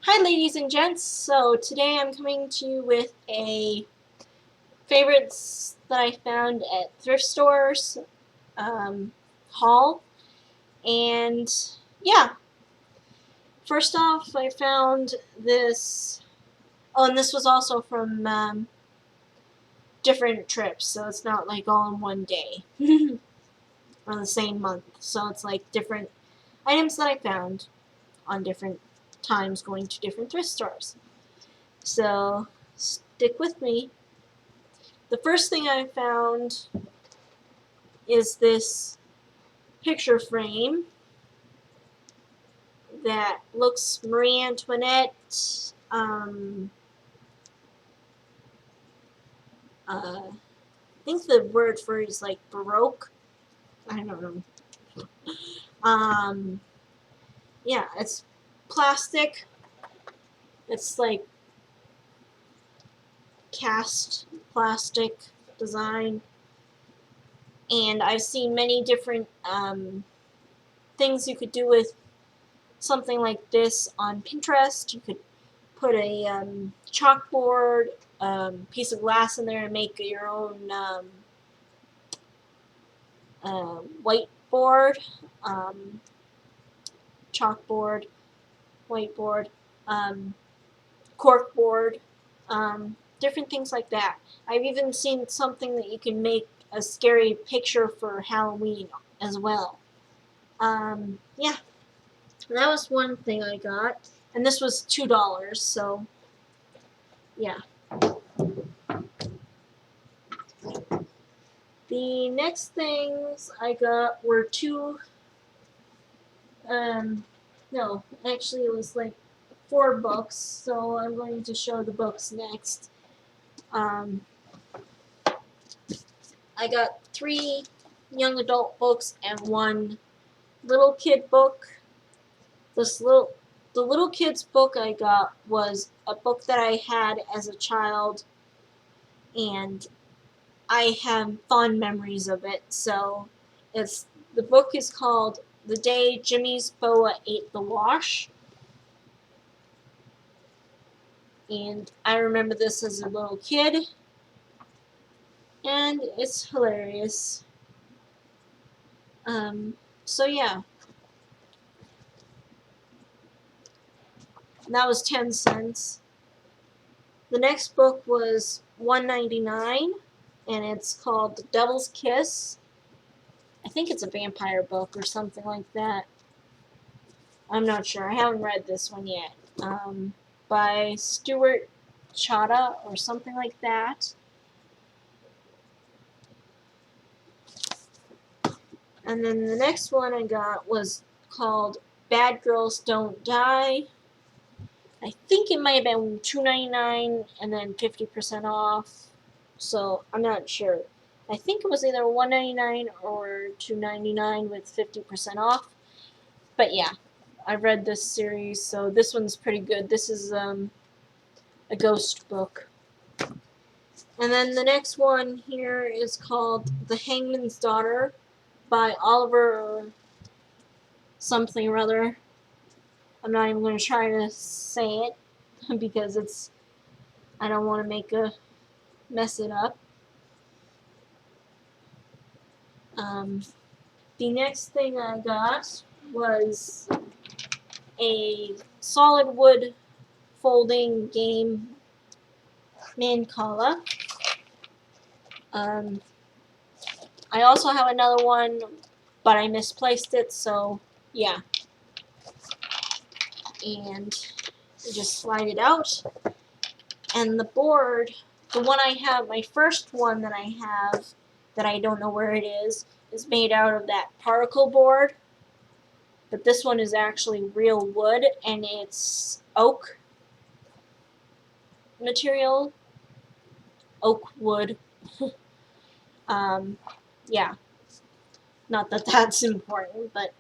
Hi ladies and gents, so today I'm coming to you with a favorites that I found at thrift stores haul, and yeah, first off I found this, and this was also from different trips, so it's not like all in one day or the same month, so it's like different items that I found on different times going to different thrift stores. So stick with me. The first thing I found is this picture frame that looks Marie Antoinette, I think the word for it is like Baroque. I don't know. Um, yeah, it's plastic. It's like cast plastic design. And I've seen many different things you could do with something like this on Pinterest. You could put a chalkboard, piece of glass in there and make your own whiteboard, um, chalkboard, whiteboard, corkboard, different things like that. I've even seen something that you can make a scary picture for Halloween as well. Yeah, that was one thing I got, and this was $2, so yeah. The next things I got were no, actually it was like 4 books, so I'm going to show the books next. I got 3 young adult books and 1 little kid book. The little kid's book I got was a book that I had as a child, and I have fond memories of it. So the book is called The Day Jimmy's Boa Ate the Wash. And I remember this as a little kid, and it's hilarious. So yeah, that was 10 cents. The next book was $1.99, and it's called The Devil's Kiss. I think it's a vampire book or something like that. I'm not sure. I haven't read this one yet. By Stuart Chata or something like that. And then the next one I got was called Bad Girls Don't Die. I think it might have been $2.99 and then 50% off. So I'm not sure. I think it was either $1.99 or $2.99 with 50% off. But yeah, I've read this series, so this one's pretty good. This is a ghost book. And then the next one here is called The Hangman's Daughter by Oliver something or other. I'm not even going to try to say it because I don't want to mess it up. The next thing I got was a solid wood folding game Mancala. I also have another one, but I misplaced it, so yeah. And you just slide it out. And the board, the one I have, my first one that I have, that I don't know where it is made out of that particle board. But this one is actually real wood, and it's oak material. Oak wood. Yeah. Not that that's important, but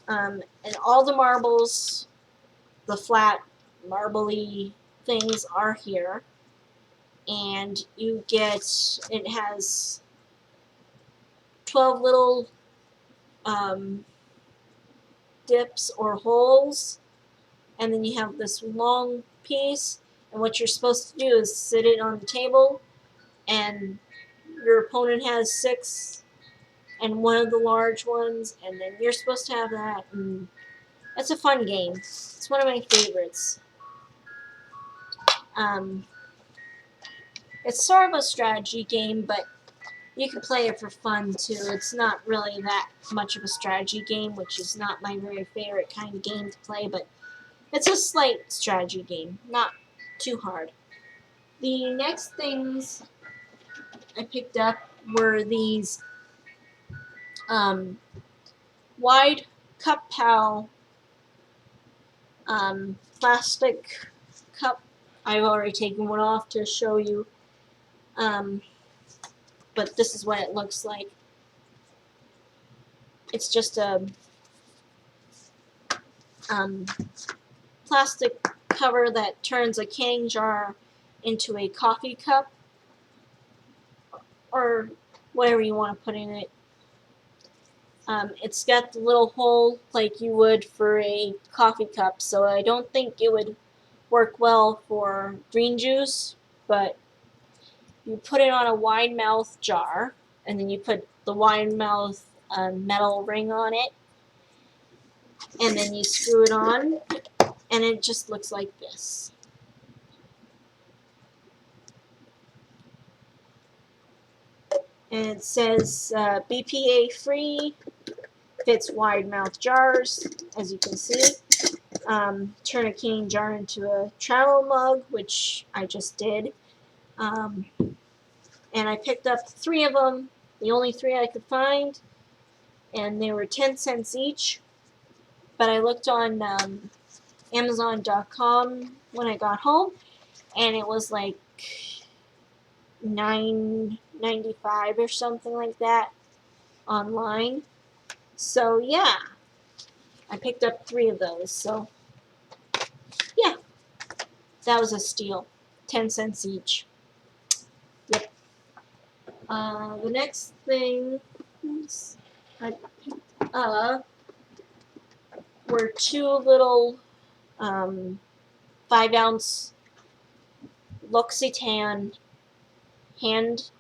and all the marbles, the flat marbly things are here, and it has 12 little dips or holes, and then you have this long piece, and what you're supposed to do is sit it on the table, and your opponent has 6 and one of the large ones, and then you're supposed to have that, and it's a fun game. It's one of my favorites. Um, it's sort of a strategy game, but you can play it for fun too. It's not really that much of a strategy game, which is not my very favorite kind of game to play, but it's a slight strategy game, not too hard. The next things I picked up were these wide cup pal plastic cup. I've already taken one off to show you, but this is what it looks like. It's just a plastic cover that turns a canning jar into a coffee cup, or whatever you want to put in it. It's got the little hole like you would for a coffee cup, so I don't think it would work well for green juice, but you put it on a wide mouth jar, and then you put the wide mouth metal ring on it, and then you screw it on, and it just looks like this. And it says BPA free, fits wide mouth jars, as you can see. Turn a canning jar into a travel mug, which I just did. And I picked up 3 of them, the only 3 I could find, and they were 10 cents each. But I looked on Amazon.com when I got home, and it was like $9.95 or something like that online. So yeah, I picked up 3 of those. So yeah, that was a steal. 10 cents each. Yep. The next thing I picked up were 2 little 5-ounce L'Occitane hand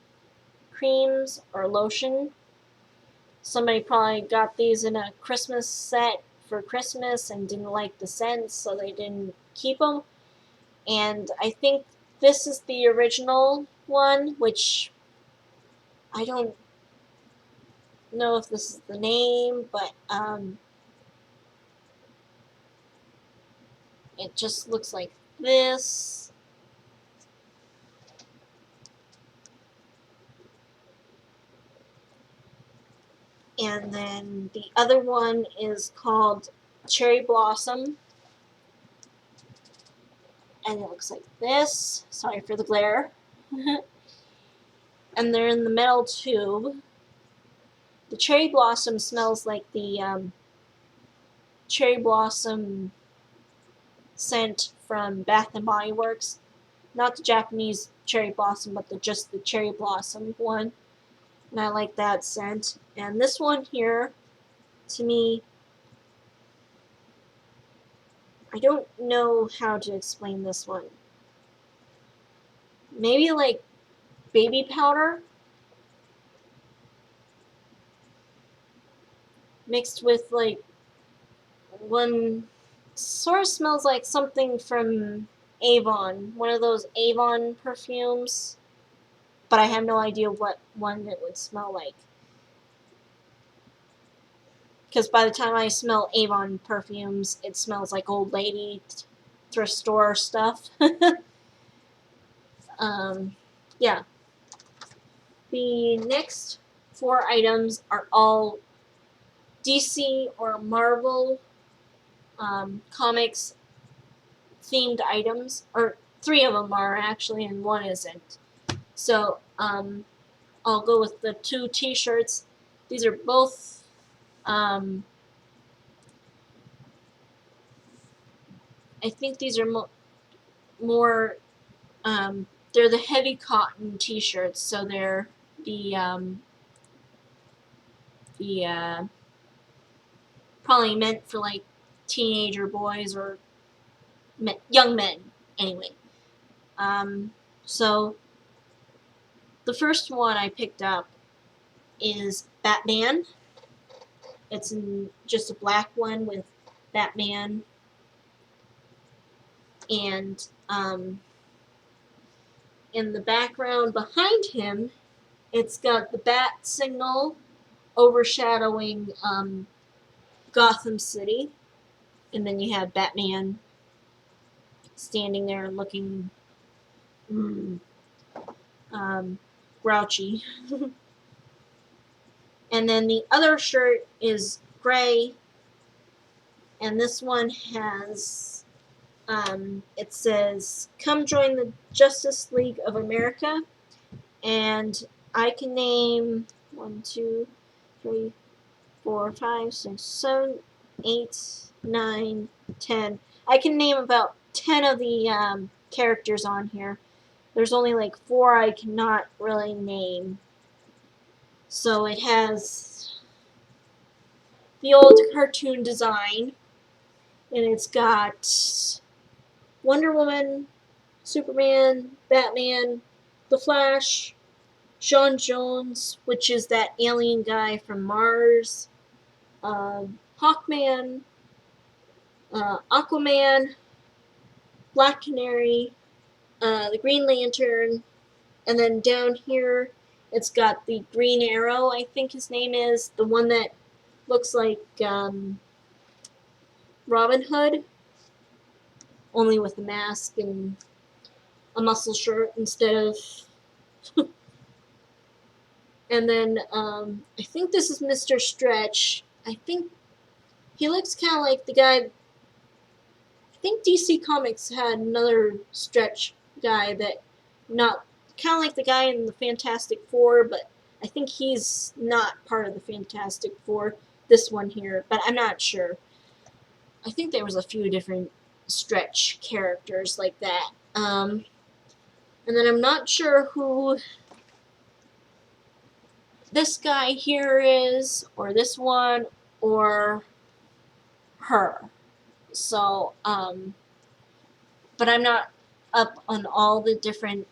creams or lotion. Somebody probably got these in a Christmas set for Christmas and didn't like the scents, so they didn't keep them. And I think this is the original one, which I don't know if this is the name, but it just looks like this. And then the other one is called Cherry Blossom, and it looks like this. Sorry for the glare. And they're in the metal tube. The Cherry Blossom smells like the Cherry Blossom scent from Bath and Body Works. Not the Japanese Cherry Blossom, but just the Cherry Blossom one. And I like that scent. And this one here, to me, I don't know how to explain this one. Maybe like baby powder mixed with like one, sort of smells like something from Avon, one of those Avon perfumes, but I have no idea what one it would smell like. Because by the time I smell Avon perfumes, it smells like old lady thrift store stuff. Yeah. The next 4 items are all DC or Marvel comics themed items, or 3 of them are actually, and 1 isn't. So I'll go with the 2 t-shirts. These are both I think these are more they're the heavy cotton t-shirts, so they're the probably meant for like teenager boys or young men anyway. So the first one I picked up is Batman. It's just a black one with Batman, and in the background behind him, it's got the bat signal overshadowing Gotham City, and then you have Batman standing there looking grouchy. And then the other shirt is gray, and this one has, it says, "Come join the Justice League of America," and I can name 1, 2, 3, 4, 5, 6, 7, 8, 9, 10. I can name about 10 of the characters on here. There's only like 4 I cannot really name. So it has the old cartoon design, and it's got Wonder Woman, Superman, Batman, The Flash, Sean Jones, which is that alien guy from Mars, Hawkman, Aquaman, Black Canary, the Green Lantern, and then down here it's got the Green Arrow, I think his name is, the one that looks like Robin Hood, only with a mask and a muscle shirt instead of. And then I think this is Mr. Stretch. I think he looks kind of like the guy. I think DC Comics had another Stretch guy that, not kind of like the guy in the Fantastic Four, but I think he's not part of the Fantastic Four. This one here, but I'm not sure. I think there was a few different Stretch characters like that. And then I'm not sure who this guy here is, or this one, or her. So, but I'm not up on all the different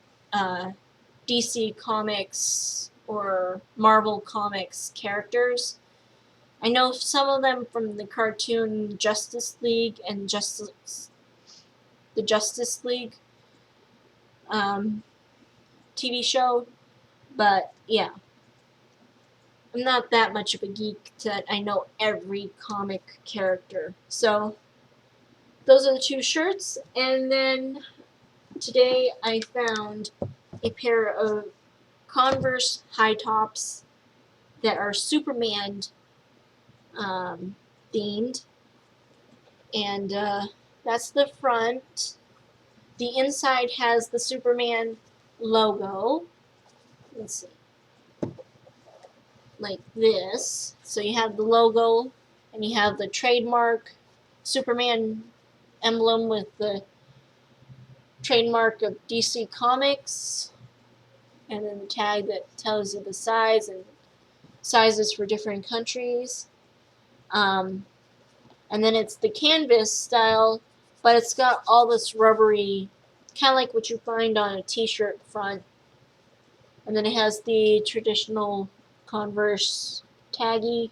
DC Comics or Marvel Comics characters. I know some of them from the cartoon Justice League and the Justice League TV show, but yeah. I'm not that much of a geek that I know every comic character. So those are the 2 shirts, and then today I found a pair of Converse high tops that are Superman themed, and that's the front. The inside has the Superman logo. Let's see. Like this. So you have the logo, and you have the trademark Superman emblem with the trademark of DC Comics, and then the tag that tells you the size and sizes for different countries. And then it's the canvas style, but it's got all this rubbery, kind of like what you find on a t-shirt front. And then it has the traditional Converse taggy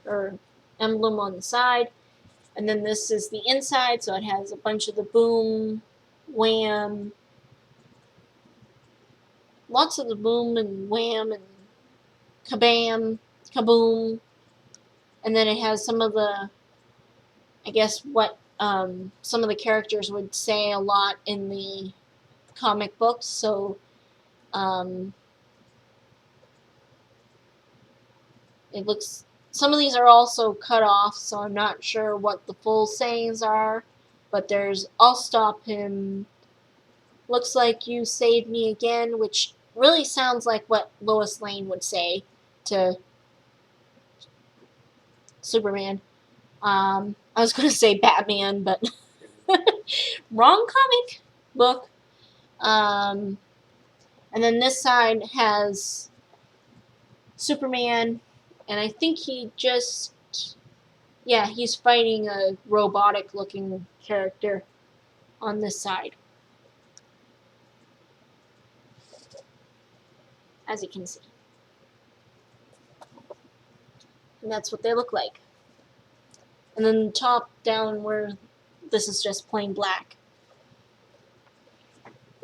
or emblem on the side. And then this is the inside, so it has a bunch of the boom, wham, lots of the boom and wham and kabam, kaboom. And then it has some of the, I guess, what some of the characters would say a lot in the comic books. So it looks, some of these are also cut off, so I'm not sure what the full sayings are. But there's "I'll stop him," "Looks like you saved me again," which really sounds like what Lois Lane would say to Superman. I was going to say Batman, but wrong comic book. And then this side has Superman, and I think he just Yeah, he's fighting a robotic-looking character on this side, as you can see. And that's what they look like. And then the top down where this is just plain black.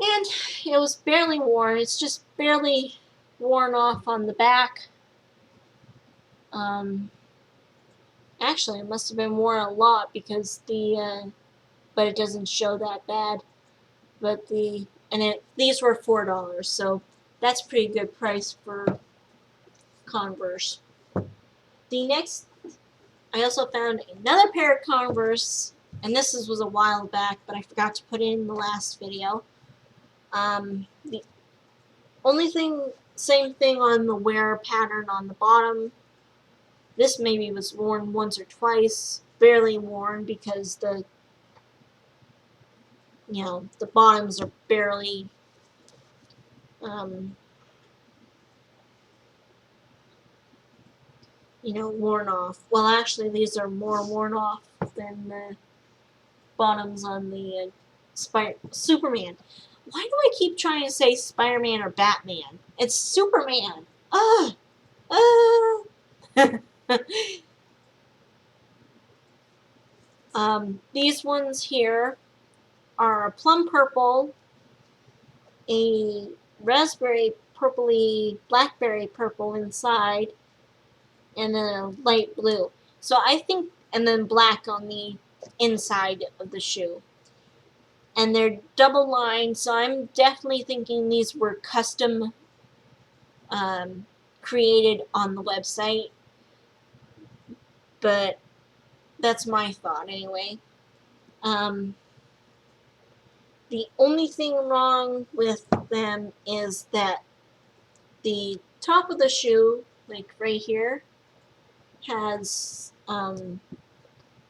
And it was barely worn. It's just barely worn off on the back. Actually, it must have been worn a lot because but it doesn't show that bad. But these were $4, so that's pretty good price for Converse. The next, I also found another pair of Converse, and this was a while back, but I forgot to put it in the last video. The only thing, same thing on the wear pattern on the bottom. This maybe was worn once or twice, barely worn because the bottoms are barely worn off. Well, actually, these are more worn off than the bottoms on the Superman. Why do I keep trying to say Spider-Man or Batman? It's Superman. These ones here are a plum purple, a raspberry purpley, blackberry purple inside, and then a light blue. So I think, and then black on the inside of the shoe. And they're double lined, so I'm definitely thinking these were custom created on the website. But that's my thought anyway. The only thing wrong with them is that the top of the shoe, like right here, has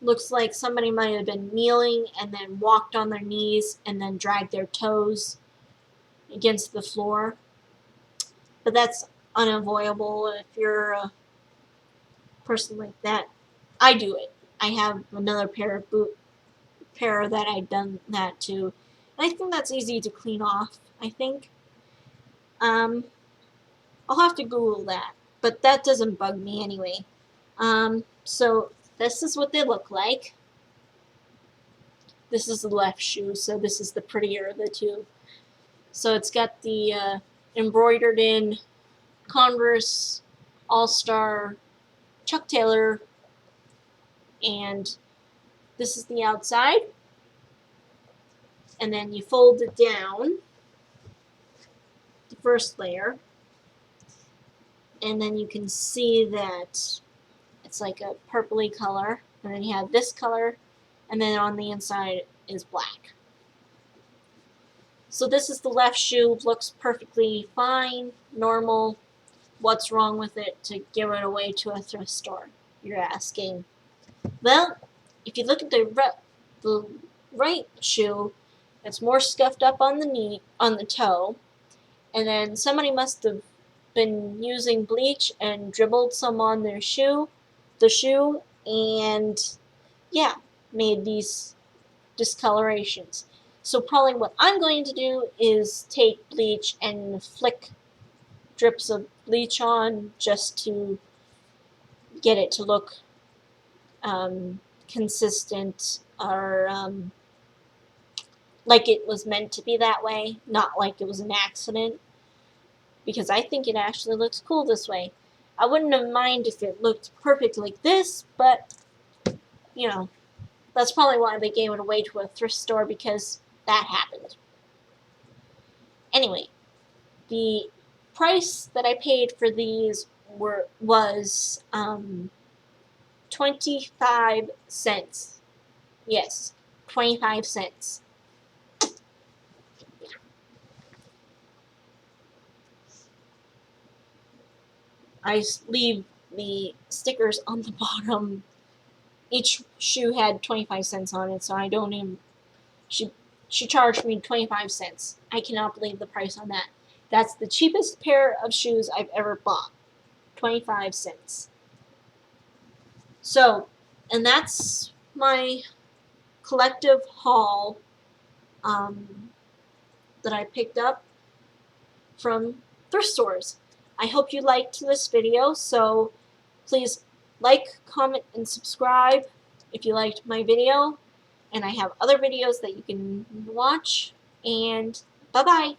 looks like somebody might have been kneeling and then walked on their knees and then dragged their toes against the floor. But that's unavoidable if you're a person like that. I do it. I have another pair that I've done that too. And I think that's easy to clean off, I think. I'll have to Google that, but that doesn't bug me anyway. So this is what they look like. This is the left shoe, so this is the prettier of the two. So it's got the embroidered in Converse All-Star Chuck Taylor, and this is the outside. And then you fold it down, the first layer, and then you can see that it's like a purpley color, and then you have this color, and then on the inside is black. So this is the left shoe, looks perfectly fine, normal. What's wrong with it to give it away to a thrift store, you're asking? Well, if you look at the right shoe, it's more scuffed up on the knee, on the toe, and then somebody must have been using bleach and dribbled some on their shoe, and yeah, made these discolorations. So probably what I'm going to do is take bleach and flick drips of bleach on just to get it to look consistent, or like it was meant to be that way, not like it was an accident, because I think it actually looks cool this way. I wouldn't have minded if it looked perfect like this, but that's probably why they gave it away to a thrift store, because that happened. Anyway, the price that I paid for these was 25 cents. Yes, 25 cents. I leave the stickers on the bottom. Each shoe had 25 cents on it, so I don't even... She charged me 25 cents. I cannot believe the price on that. That's the cheapest pair of shoes I've ever bought. 25 cents. So, And that's my collective haul that I picked up from thrift stores. I hope you liked this video, so please like, comment, and subscribe if you liked my video. And I have other videos that you can watch. And bye-bye.